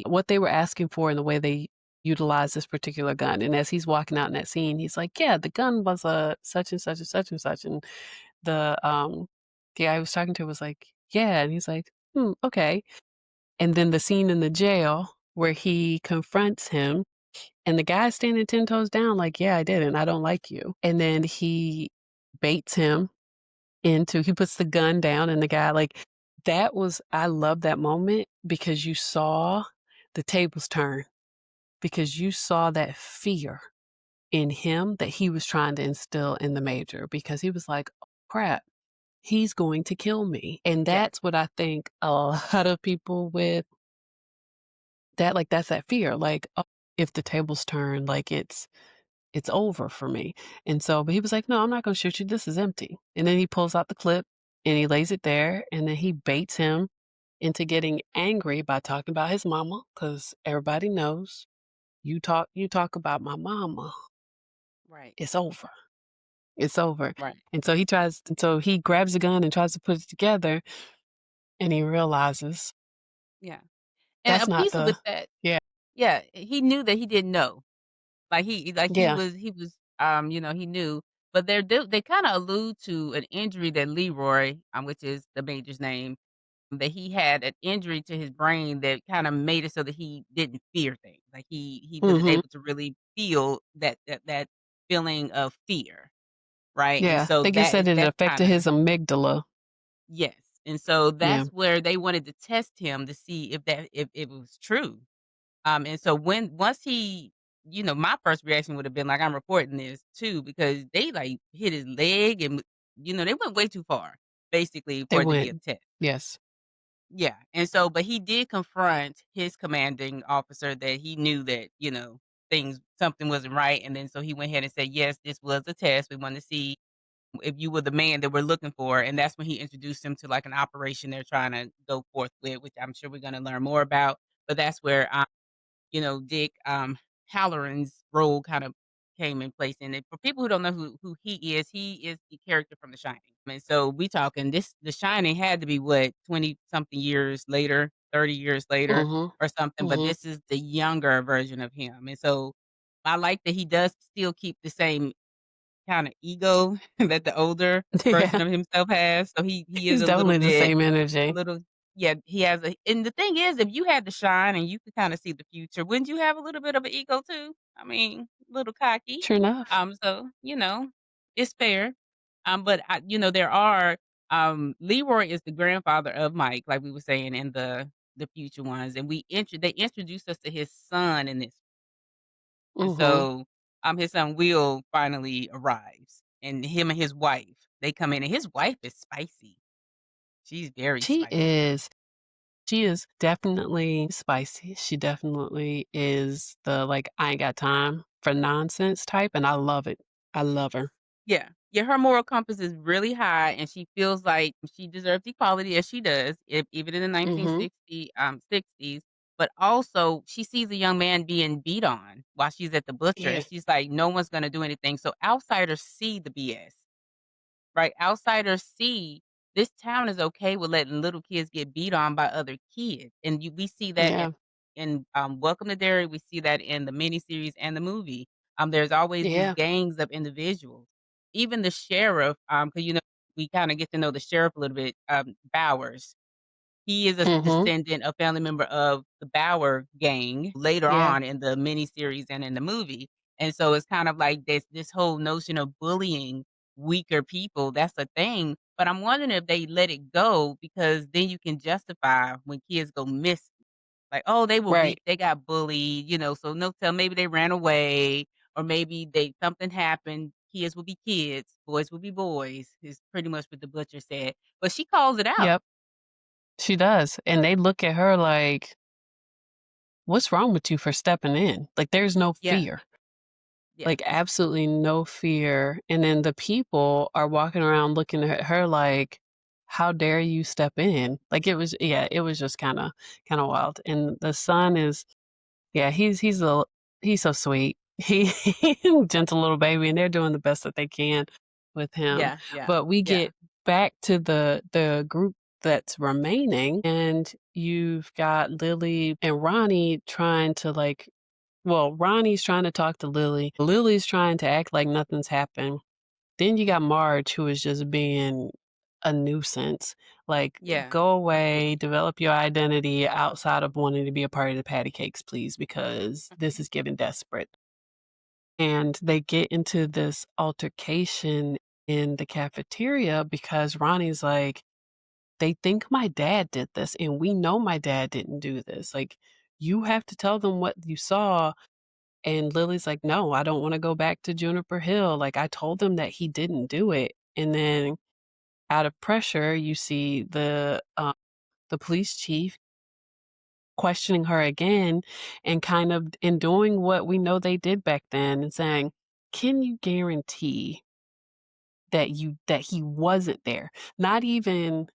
Speaker 1: what they were asking for and the way they utilized this particular gun. And as he's walking out in that scene, he's like, yeah, the gun was a such and such and such and such. And the guy I was talking to was like, "Yeah," and he's like, okay." And then the scene in the jail where he confronts him, and the guy's standing 10 toes down like, "Yeah, I did, and I don't like you." And then he baits him he puts the gun down, and the guy, like, I love that moment because you saw the tables turn, because you saw that fear in him that he was trying to instill in the major, because he was like, "Oh, crap. He's going to kill me." And
Speaker 2: Yeah,
Speaker 1: that's what I think a lot of people with that, like, that's that fear, like, "Oh, if the tables turn, like, it's over for me." And so but he was like, "No, I'm not gonna shoot you, this is empty." And then he pulls out the clip, and he lays it there, and then he baits him, into getting angry by talking about his mama, because everybody knows you talk about my mama,
Speaker 2: Right.
Speaker 1: it's over. It's over.
Speaker 2: Right.
Speaker 1: And so he grabs a gun and tries to put it together, and he realizes
Speaker 2: Yeah. And a
Speaker 1: that's not
Speaker 2: piece of with
Speaker 1: the
Speaker 2: that,
Speaker 1: yeah,
Speaker 2: yeah, he knew that he didn't know.
Speaker 1: yeah,
Speaker 2: He was, he knew, but they kinda allude to an injury that Leroy, which is the major's name, that he had an injury to his brain that kinda made it so that he didn't fear things. Like, he wasn't
Speaker 1: mhm,
Speaker 2: able to really feel that feeling of fear, right? And
Speaker 1: yeah.
Speaker 2: so
Speaker 1: I think it said it
Speaker 2: that's
Speaker 1: affected
Speaker 2: kinda
Speaker 1: his amygdala.
Speaker 2: yes, and so
Speaker 1: Yeah,
Speaker 2: that's where they wanted to test him to see if it was true. And so once he my first reaction would have been like, "I'm reporting this too," because they, like, hit his leg and, they went way too far, basically,
Speaker 1: they
Speaker 2: for it to be a
Speaker 1: went.
Speaker 2: test.
Speaker 1: Yes.
Speaker 2: Yeah, and so but he did confront his commanding officer that he knew that, something wasn't right, and then so he went ahead and said, "Yes, this was a test. We wanted to see if you were the man that we're looking for," and that's when he introduced him to, like, an operation they're trying to go forth with, which I'm sure we're gonna learn more about, but that's where, Dick, Halloran's role kind of came in place, and for people who don't know who he is the character from The Shining, and so we talking this The Shining had to be what, 20 something years later, 30 years later
Speaker 1: Mhm,
Speaker 2: or something, but
Speaker 1: mhm.
Speaker 2: this is the younger version of him, and so I like that he does still keep the same kinda ego that the older version
Speaker 1: Yeah,
Speaker 2: of himself has, so he is
Speaker 1: he's definitely the same
Speaker 2: a
Speaker 1: energy.
Speaker 2: little yeah, he has a and the thing is, if you had to shine and you could kinda see the future, wouldn't you have a little bit of an ego too? I mean, a little cocky.
Speaker 1: Sure enough.
Speaker 2: So, it's fair. But there are Leroy is the grandfather of Mike, like we were saying in the future ones, and they introduced us to his son in this. And
Speaker 1: Mhm.
Speaker 2: so, his son Will finally arrives, and him and his wife, they come in, and his wife is spicy. She's very
Speaker 1: She
Speaker 2: spicy.
Speaker 1: is she is definitely spicy. She definitely is the, like, "I ain't got time for nonsense" type, and I love it. I love her.
Speaker 2: Yeah. Yeah, her moral compass is really high, and she feels like she deserves equality as she does, even in the
Speaker 1: Mhm.
Speaker 2: 60s, but also she sees a young man being beat on while she's at the butcher,
Speaker 1: Yeah,
Speaker 2: and she's like, "No one's gonna do anything." So outsiders see the BS. Right? Outsiders see this town is okay with letting little kids get beat on by other kids, and we see that
Speaker 1: yeah,
Speaker 2: Welcome to Derry. We see that in the miniseries and the movie. There's always these
Speaker 1: yeah.
Speaker 2: gangs of individuals. Even the sheriff, because we kind of get to know the sheriff a little bit. Bowers, he is a
Speaker 1: Mhm.
Speaker 2: descendant, a family member of the Bauer gang later
Speaker 1: Yeah,
Speaker 2: on in the miniseries and in the movie. And so it's kind of like this whole notion of bullying weaker people, that's a thing. But I'm wondering if they let it go because then you can justify when kids go missing. Like, oh, they were weak,
Speaker 1: right.
Speaker 2: they got bullied, so no tell maybe they ran away or maybe they something happened. Kids will be kids, boys will be boys, is pretty much what the butcher said. But she calls it out.
Speaker 1: Yep, she does, and they look at her like, "What's wrong with you for stepping in?" Like, there's no
Speaker 2: Yeah.
Speaker 1: fear.
Speaker 2: Yeah.
Speaker 1: Like, absolutely no fear, and then the people are walking around looking at her like, "How dare you step in?" Like, it was just kinda wild, and the son is yeah, he's so sweet. He gentle little baby, and they're doing the best that they can with him,
Speaker 2: Yeah, yeah,
Speaker 1: but we
Speaker 2: yeah,
Speaker 1: get back to the group that's remaining, and you've got Lily and Ronnie trying to, like well, Ronnie's trying to talk to Lily. Lily's trying to act like nothing's happened. Then you got Marge, who is just being a nuisance. Like,
Speaker 2: yeah,
Speaker 1: go away, develop your identity outside of wanting to be a part of the patty cakes, please, because this
Speaker 2: mhm,
Speaker 1: is getting desperate. And they get into this altercation in the cafeteria because Ronnie's like, they think my dad did this, and we know my dad didn't do this. Like, you have to tell them what you saw and Lily's like, "No, I don't wanna go back to Juniper Hill, like, I told them that he didn't do it." And then out of pressure, you see the police chief questioning her again and kind of and doing what we know they did back then and saying, "Can you guarantee that he wasn't there?" Not even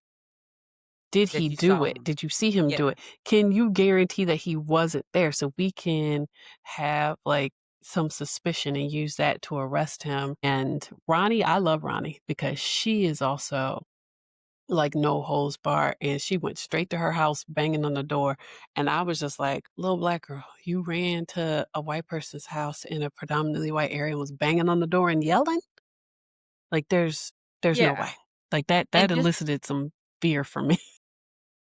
Speaker 1: Did he
Speaker 2: that you
Speaker 1: do
Speaker 2: saw
Speaker 1: it?
Speaker 2: him.
Speaker 1: Did you see him do
Speaker 2: Yeah.
Speaker 1: it? Can you guarantee that he wasn't there so we can have, like, some suspicion and use that to arrest him? And Ronnie, I love Ronnie because she is also, like, no holds barred, and she went straight to her house banging on the door, and I was just like, "Little black girl, you ran to a white person's house in a predominantly white area and was banging on the door and yelling? Like, there's no
Speaker 2: Yeah.
Speaker 1: way." Like, that
Speaker 2: And just
Speaker 1: elicited some fear for me.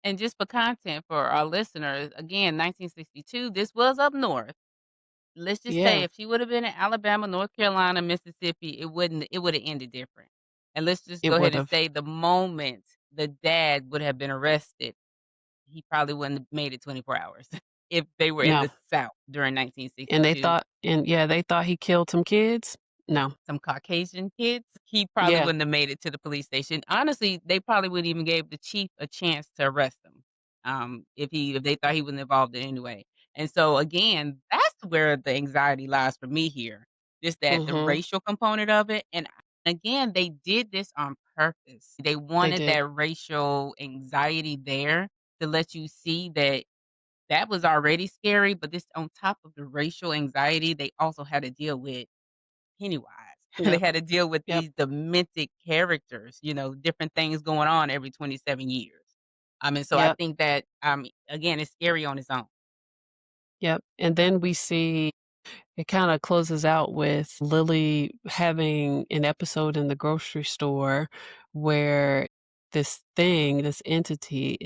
Speaker 2: and just for content for our listeners, again, 1962, this was up north. Let's just say
Speaker 1: Yeah,
Speaker 2: if she would have been in Alabama, North Carolina, Mississippi, it would have ended different. And let's just
Speaker 1: it
Speaker 2: go ahead and
Speaker 1: would've.
Speaker 2: say the moment the dad would have been arrested, he probably wouldn't have made it 24 hours if they were in
Speaker 1: No.
Speaker 2: the South during
Speaker 1: And they
Speaker 2: 1962.
Speaker 1: thought and yeah, they thought he killed some kids? No.
Speaker 2: Some Caucasian kids, he probably
Speaker 1: Yeah.
Speaker 2: wouldn't have made it to the police station. Honestly, they probably wouldn't even gave the chief a chance to arrest him, if they thought he was involved in any way. And so, again, that's where the anxiety lies for me here, just that the
Speaker 1: Mhm.
Speaker 2: racial component of it, and again, they did this on purpose. They
Speaker 1: They
Speaker 2: wanted
Speaker 1: did.
Speaker 2: that racial anxiety there to let you see that that was already scary, but this on top of the racial anxiety, they also had to deal with Pennywise. They
Speaker 1: Yep.
Speaker 2: had to deal with
Speaker 1: Yep.
Speaker 2: these demented characters, different things going on every 27 years. And so I
Speaker 1: Yep.
Speaker 2: think that, again, it's scary on its own.
Speaker 1: Yep. And then we see it kinda closes out with Lily having an episode in the grocery store where this entity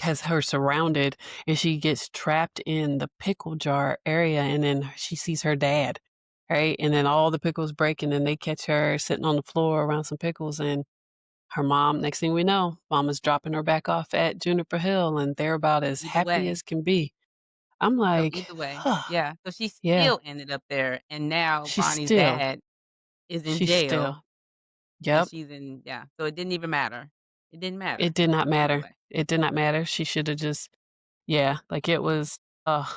Speaker 1: has her surrounded, and she gets trapped in the pickle jar area, and then she sees her dad, right? And then all the pickles break, and then they catch her sitting on the floor around some pickles, and her mom, next thing we know, mama's dropping her back off at Juniper Hill, and they're about as
Speaker 2: Either
Speaker 1: happy
Speaker 2: way.
Speaker 1: as can be. I'm
Speaker 2: So
Speaker 1: like,
Speaker 2: either way.
Speaker 1: "Huh,
Speaker 2: Yeah. So she
Speaker 1: yeah,
Speaker 2: still ended up there, and now
Speaker 1: she's
Speaker 2: Bonnie's
Speaker 1: still
Speaker 2: dad is in
Speaker 1: she's
Speaker 2: jail,
Speaker 1: still"
Speaker 2: and
Speaker 1: Yep,
Speaker 2: she's in yeah, so it didn't even matter. It didn't
Speaker 1: it
Speaker 2: matter
Speaker 1: did not
Speaker 2: either
Speaker 1: matter.
Speaker 2: way.
Speaker 1: It did not matter. She shoulda just Yeah, like, it was ugh.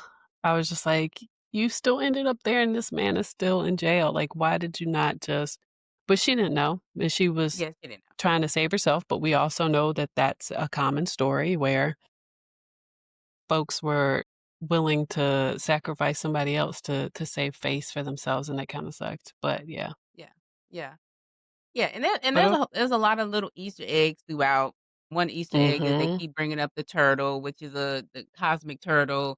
Speaker 1: I was just like, "You still ended up there, and this man is still in jail, like, why did you not just" But she didn't know, and she was
Speaker 2: Yes, she didn't know.
Speaker 1: trying to save herself, but we also know that that's a common story where folks were willing to sacrifice somebody else to save face for themselves, and that kinda sucked, but yeah.
Speaker 2: Yeah. Yeah. Yeah, and
Speaker 1: But,
Speaker 2: there's a lot of little Easter eggs throughout. One Easter egg is they
Speaker 1: mhm,
Speaker 2: keep bringing up the turtle, which is the cosmic turtle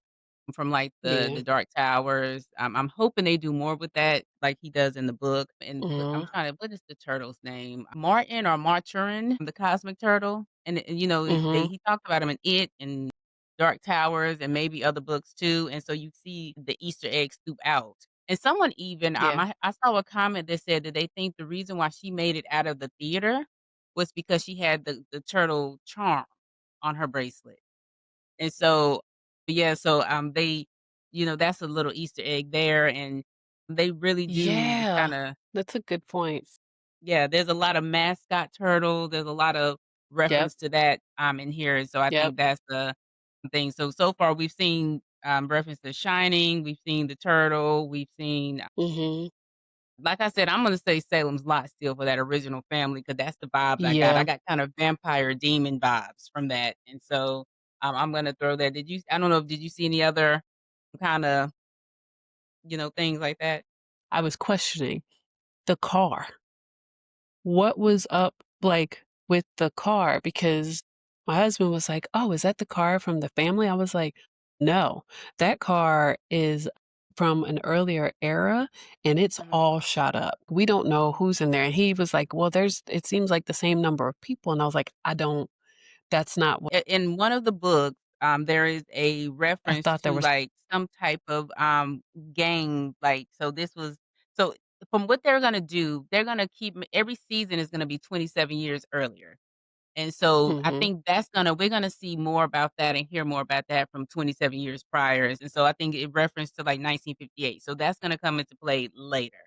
Speaker 2: from, like, the
Speaker 1: yeah,
Speaker 2: Dark Towers. I'm hoping they do more with that like he does in the book, and I'm
Speaker 1: mhm,
Speaker 2: trying to what is the turtle's name? Martin or Marturin, the cosmic turtle, and,
Speaker 1: mhm,
Speaker 2: he talked about him in It and Dark Towers and maybe other books too, and so you see the Easter eggs throughout. And someone even,
Speaker 1: yeah,
Speaker 2: I saw a comment that said that they think the reason why she made it out of the theater was because she had the turtle charm on her bracelet. And so, yeah, so, that's a little Easter egg there, and they really do
Speaker 1: yeah,
Speaker 2: kinda
Speaker 1: that's a good point.
Speaker 2: yeah, there's a lot of mascot turtle, there's a lot of
Speaker 1: Yep,
Speaker 2: reference to that, in here, and so I
Speaker 1: yep,
Speaker 2: think that's the thing. So far we've seen, reference to Shining, we've seen the turtle, we've seen
Speaker 1: mhm,
Speaker 2: like I said, I'm gonna say Salem's Lot still for that original family because that's the vibes I got. I
Speaker 1: yeah.
Speaker 2: got kind of vampire demon vibes from that, and so, I'm gonna throw that. I don't know, did you see any other kinda, things like that?
Speaker 1: I was questioning the car. What was up, like, with the car? Because my husband was like, "Oh, is that the car from the family?" I was like, "No, that car is from an earlier era, and it's
Speaker 2: Mhm.
Speaker 1: all shot up. We don't know who's in there." And he was like, "Well, it seems like the same number of people." And I was like, "I don't that's not what
Speaker 2: In one of the books, there is a
Speaker 1: I
Speaker 2: reference
Speaker 1: thought there
Speaker 2: to,
Speaker 1: was."
Speaker 2: like, some type of, gang, like, so from what they're gonna do, they're gonna keep every season is gonna be 27 years earlier. And so I
Speaker 1: Mhm,
Speaker 2: think we're gonna see more about that and hear more about that from 27 years prior, and so I think it referenced to, like, 1958, so that's gonna come into play later,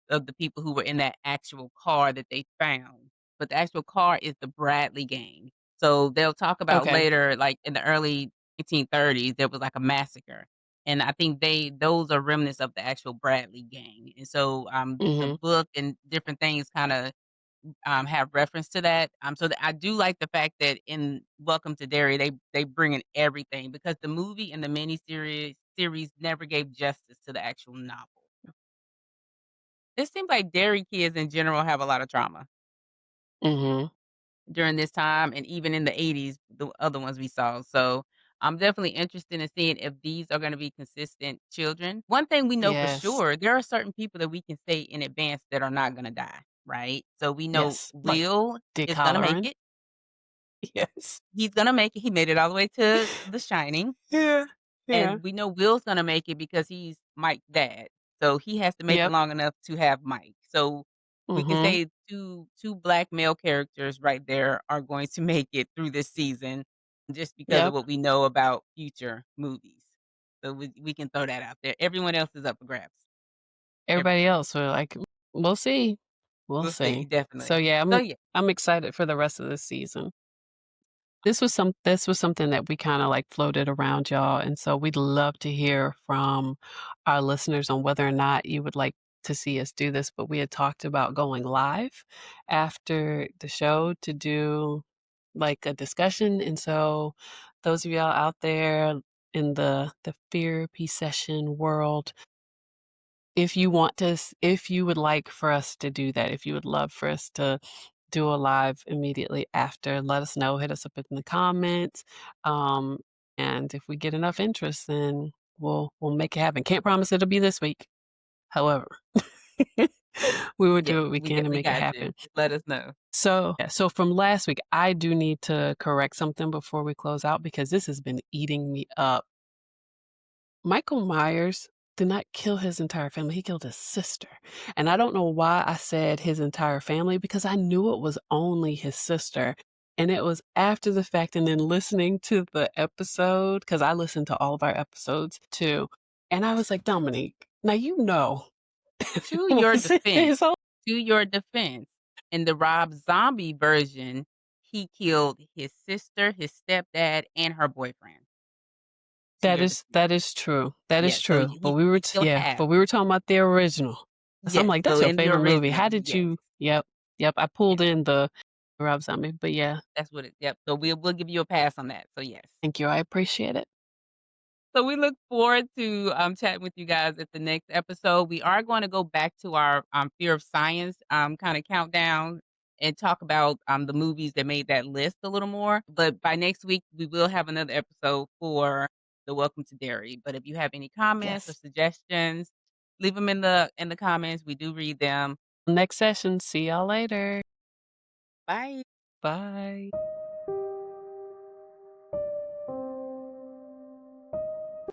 Speaker 2: of the people who were in that actual car that they found, but the actual car is the Bradley gang. So they'll talk about
Speaker 1: okay,
Speaker 2: later, like, in the early 1930s, there was, like, a massacre, and I think those are remnants of the actual Bradley gang, and so, the
Speaker 1: mhm,
Speaker 2: book and different things kinda have reference to that. So that I do like the fact that in Welcome to Derry, they bring in everything because the movie and the miniseries never gave justice to the actual novel. It seems like Derry kids in general have a lot of trauma
Speaker 1: Mhm.
Speaker 2: during this time and even in the '80s, the other ones we saw. So I'm definitely interested in seeing if these are gonna be consistent children. One thing we know for
Speaker 1: Yes.
Speaker 2: sure, there are certain people that we can say in advance that are not gonna die, right? So we know
Speaker 1: Yes. Like
Speaker 2: Will
Speaker 1: Dick
Speaker 2: is gonna make
Speaker 1: Halloran.
Speaker 2: it.
Speaker 1: Yes.
Speaker 2: He's gonna make it. He made it all the way to The Shining,
Speaker 1: Yeah. Yeah.
Speaker 2: and we know Will's gonna make it because he's Mike's dad. So he has to make it
Speaker 1: Yep.
Speaker 2: long enough to have Mike. So we can
Speaker 1: Mhm.
Speaker 2: say two black male characters right there are going to make it through this season just because of
Speaker 1: Yep.
Speaker 2: what we know about future movies. So we can throw that out there. Everyone else is up for grabs.
Speaker 1: Everybody
Speaker 2: Everyone.
Speaker 1: else were like, "We'll see. We'll
Speaker 2: We'll see,
Speaker 1: see." So,
Speaker 2: definitely.
Speaker 1: yeah,
Speaker 2: So yeah,
Speaker 1: I'm excited for the rest of this season. This was something that we kinda, like, floated around y'all, and so we'd love to hear from our listeners on whether or not you would like to see us do this, but we had talked about going live after the show to do, like, a discussion, and so those of y'all out there in the therapy session world, if you would like for us to do that, if you would love for us to do a live immediately after, let us know, hit us up in the comments, um, and if we get enough interest, then we'll make it happen. Can't promise it'll be this week, however, we will
Speaker 2: yes,
Speaker 1: do what we can to
Speaker 2: we
Speaker 1: make it
Speaker 2: got you.
Speaker 1: happen.
Speaker 2: Just let us know.
Speaker 1: So, yeah, so from last week, I do need to correct something before we close out because this has been eating me up. Michael Myers did not kill his entire family, he killed his sister, and I don't know why I said his entire family because I knew it was only his sister, and it was after the fact and then listening to the episode because I listened to all of our episodes too, and I was like, "Dominique, now you know it
Speaker 2: To your
Speaker 1: wasn't
Speaker 2: defense
Speaker 1: his whole."
Speaker 2: to your defense, in the Rob Zombie version, he killed his sister, his stepdad, and her boyfriend. To your defense.
Speaker 1: That is true, that is
Speaker 2: Yeah, so
Speaker 1: true, but
Speaker 2: he killed half.
Speaker 1: we were talking about the original. So I'm
Speaker 2: Yes,
Speaker 1: like,
Speaker 2: so
Speaker 1: "That's your
Speaker 2: in the
Speaker 1: favorite movie,
Speaker 2: original,
Speaker 1: how did
Speaker 2: yes,
Speaker 1: you?" Yep, yep, I
Speaker 2: yes,
Speaker 1: pulled in the Rob Zombie, but yeah,
Speaker 2: that's what it yep, so we'll give you a pass on that, so yes.
Speaker 1: thank you, I appreciate it.
Speaker 2: So we look forward to, chatting with you guys at the next episode. We are gonna go back to our, Fear of Science, kinda countdown and talk about, the movies that made that list a little more, but by next week, we will have another episode for the Welcome to Dairy, but if you have any comments or
Speaker 1: Yes.
Speaker 2: suggestions, leave them in the comments, we do read them.
Speaker 1: Next session, see y'all later.
Speaker 2: Bye.
Speaker 1: Bye.